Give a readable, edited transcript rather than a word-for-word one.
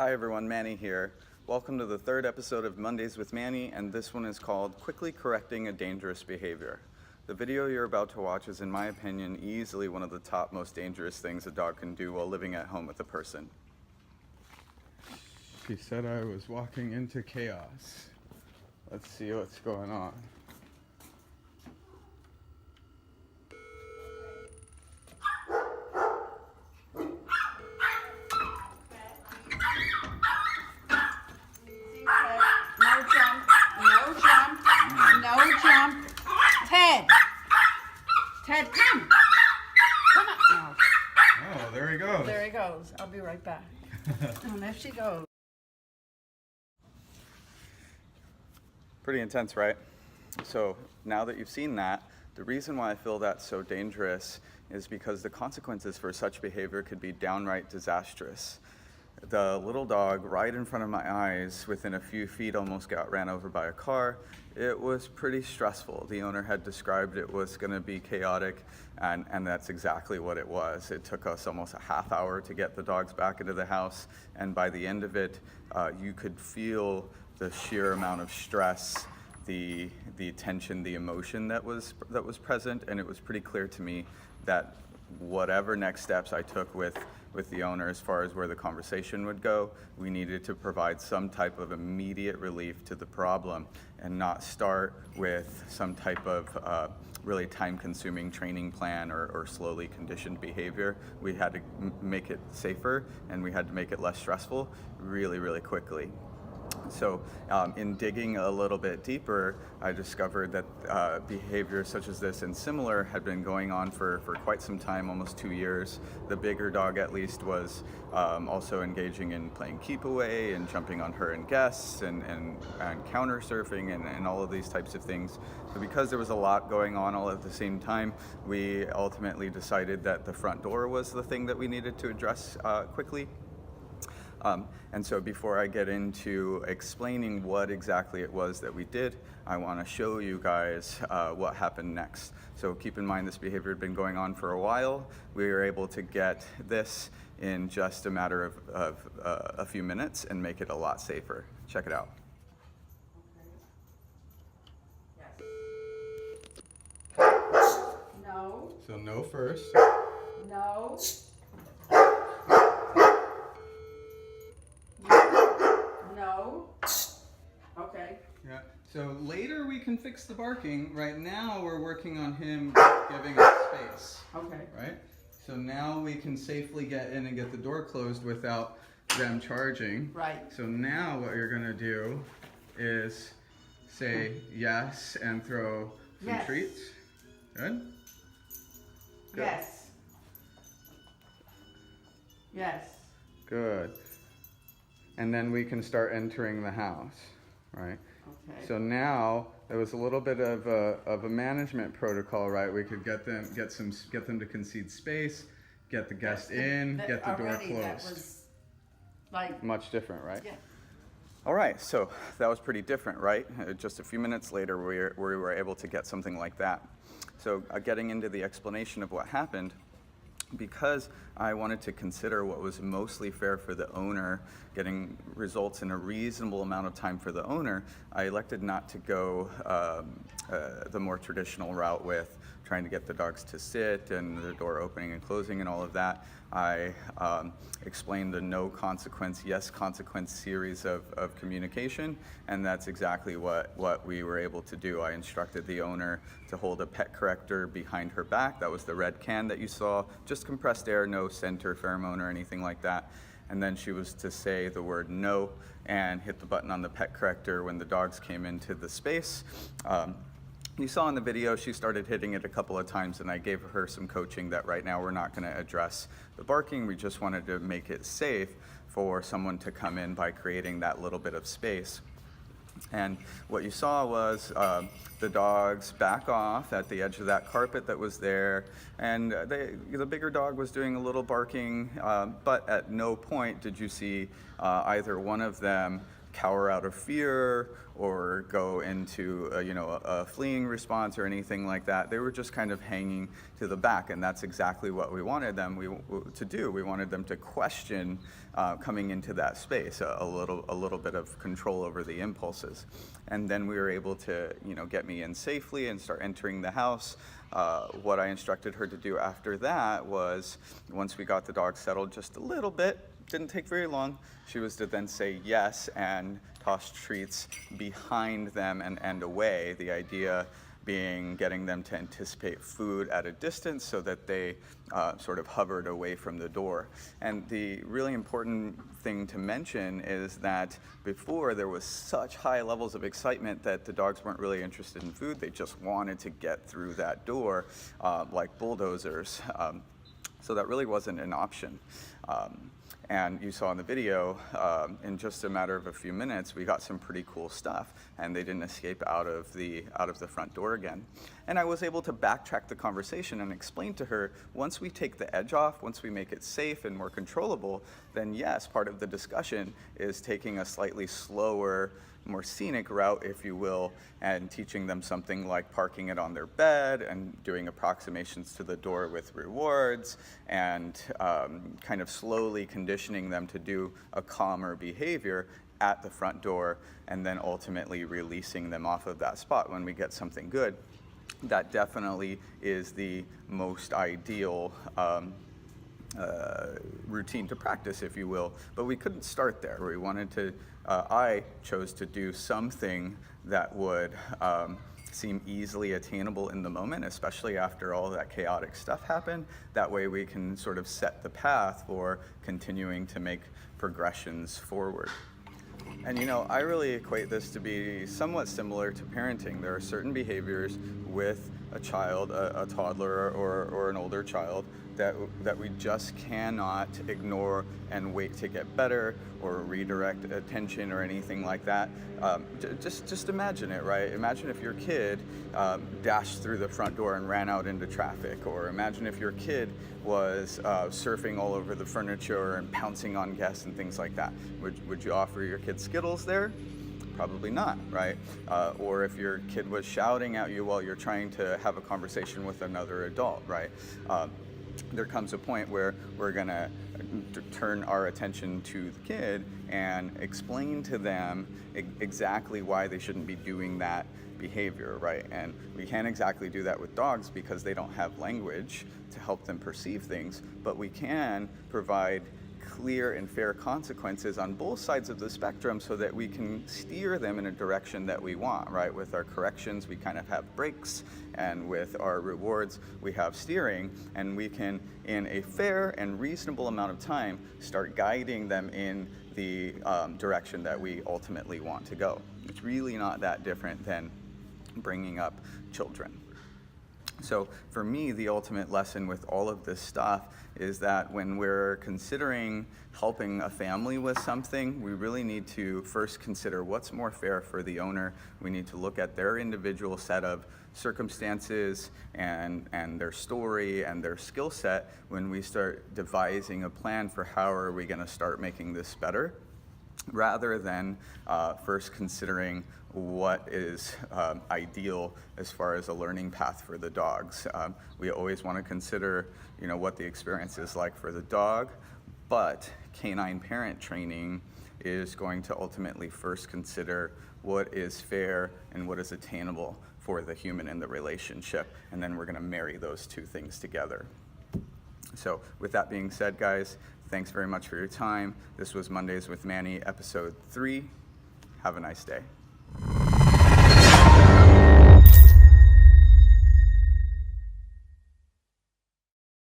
Hi everyone, Manny here. Welcome to the third episode of Mondays with Manny, and this one is called Quickly Correcting a Dangerous Behavior. The video you're about to watch is, in my opinion, easily one of the top most dangerous things a dog can do while living at home with a person. She said I was walking into chaos. Let's see what's going on. No jump. Ted, come. Come on. No. Oh, there he goes. There he goes. I'll be right back. And there she goes. Pretty intense, right? So now that you've seen that, the reason why I feel that's so dangerous is because the consequences for such behavior could be downright disastrous. The little dog right in front of my eyes, within a few feet, almost got ran over by a car. It was pretty stressful. The owner had described it was going to be chaotic, and that's exactly what it was. It took us almost a half hour to get the dogs back into the house, and by the end of it, you could feel the sheer amount of stress, the tension, the emotion that was present, and it was pretty clear to me that whatever next steps I took with the owner as far as where the conversation would go, we needed to provide some type of immediate relief to the problem and not start with some type of really time-consuming training plan or slowly conditioned behavior. We had to make it safer, and we had to make it less stressful really, really quickly. So in digging a little bit deeper, I discovered that behaviors such as this and similar had been going on for quite some time, almost 2 years. The bigger dog, at least, was also engaging in playing keep away and jumping on her and guests and counter surfing and all of these types of things. So because there was a lot going on all at the same time, we ultimately decided that the front door was the thing that we needed to address quickly. And so before I get into explaining what exactly it was that we did, I want to show you guys what happened next. So keep in mind this behavior had been going on for a while. We were able to get this in just a matter of a few minutes and make it a lot safer. Check it out. No. So no first. No. No. Okay. Yeah. So later we can fix the barking. Right now we're working on him giving us space. Okay. Right? So now we can safely get in and get the door closed without them charging. Right. So now what you're going to do is say yes and throw some Yes. treats. Good? Good. Yes. Yes. Good. And then we can start entering the house, right? Okay. So now there was a little bit of a management protocol, right? We could get them to concede space, get the guest in, get the door already closed. That was like Much different, right? yeah. All right, so that was pretty different, right? Just a few minutes later, we were able to get something like that. So getting into the explanation of what happened, because I wanted to consider what was mostly fair for the owner, getting results in a reasonable amount of time for the owner, I elected not to go the more traditional route with trying to get the dogs to sit and the door opening and closing and all of that. I explained the no consequence, yes consequence series of communication, and that's exactly what we were able to do. I instructed the owner to hold a pet corrector behind her back. That was the red can that you saw, just compressed air, no scent or pheromone or anything like that. And then she was to say the word no and hit the button on the pet corrector when the dogs came into the space. You saw in the video, she started hitting it a couple of times, and I gave her some coaching that right now we're not going to address the barking. We just wanted to make it safe for someone to come in by creating that little bit of space. And what you saw was the dogs back off at the edge of that carpet that was there, and the bigger dog was doing a little barking, but at no point did you see either one of them cower out of fear or go into a fleeing response or anything like that. They were just kind of hanging to the back, and that's exactly what we wanted them to do. We wanted them to question coming into that space, a little bit of control over the impulses. And then we were able to get me in safely and start entering the house. What I instructed her to do after that was, once we got the dog settled just a little bit, didn't take very long, she was to then say yes and toss treats behind them and away. The idea being getting them to anticipate food at a distance so that they sort of hovered away from the door. And the really important thing to mention is that before, there was such high levels of excitement that the dogs weren't really interested in food. They just wanted to get through that door like bulldozers. So that really wasn't an option. And you saw in the video, in just a matter of a few minutes, we got some pretty cool stuff, and they didn't escape out of the front door again. And I was able to backtrack the conversation and explain to her, once we take the edge off, once we make it safe and more controllable, then yes, part of the discussion is taking a slightly slower, more scenic route, if you will, and teaching them something like parking it on their bed and doing approximations to the door with rewards, and kind of slowly conditioning them to do a calmer behavior at the front door, and then ultimately releasing them off of that spot when we get something good. That definitely is the most ideal routine to practice, if you will, but we couldn't start there. We wanted to, I chose to do something that would seem easily attainable in the moment, especially after all that chaotic stuff happened. That way we can sort of set the path for continuing to make progressions forward. And I really equate this to be somewhat similar to parenting. There are certain behaviors with a child, a toddler or an older child, that we just cannot ignore and wait to get better or redirect attention or anything like that. Just imagine it, right? Imagine if your kid dashed through the front door and ran out into traffic, or imagine if your kid was surfing all over the furniture and pouncing on guests and things like that. Would you offer your kid Skittles there? Probably not, right? Or if your kid was shouting at you while you're trying to have a conversation with another adult, right? There comes a point where we're gonna turn our attention to the kid and explain to them exactly why they shouldn't be doing that behavior, right? And we can't exactly do that with dogs because they don't have language to help them perceive things, but we can provide clear and fair consequences on both sides of the spectrum so that we can steer them in a direction that we want, right? With our corrections, we kind of have brakes, and with our rewards, we have steering, and we can, in a fair and reasonable amount of time, start guiding them in the direction that we ultimately want to go. It's really not that different than bringing up children. So for me, the ultimate lesson with all of this stuff is that when we're considering helping a family with something, we really need to first consider what's more fair for the owner. We need to look at their individual set of circumstances and their story and their skill set when we start devising a plan for how are we going to start making this better, rather than first considering what is ideal as far as a learning path for the dogs. We always want to consider, what the experience is like for the dog, but canine parent training is going to ultimately first consider what is fair and what is attainable for the human in the relationship, and then we're going to marry those two things together. So with that being said, guys, thanks very much for your time. This was Mondays with Manny, episode 3. Have a nice day.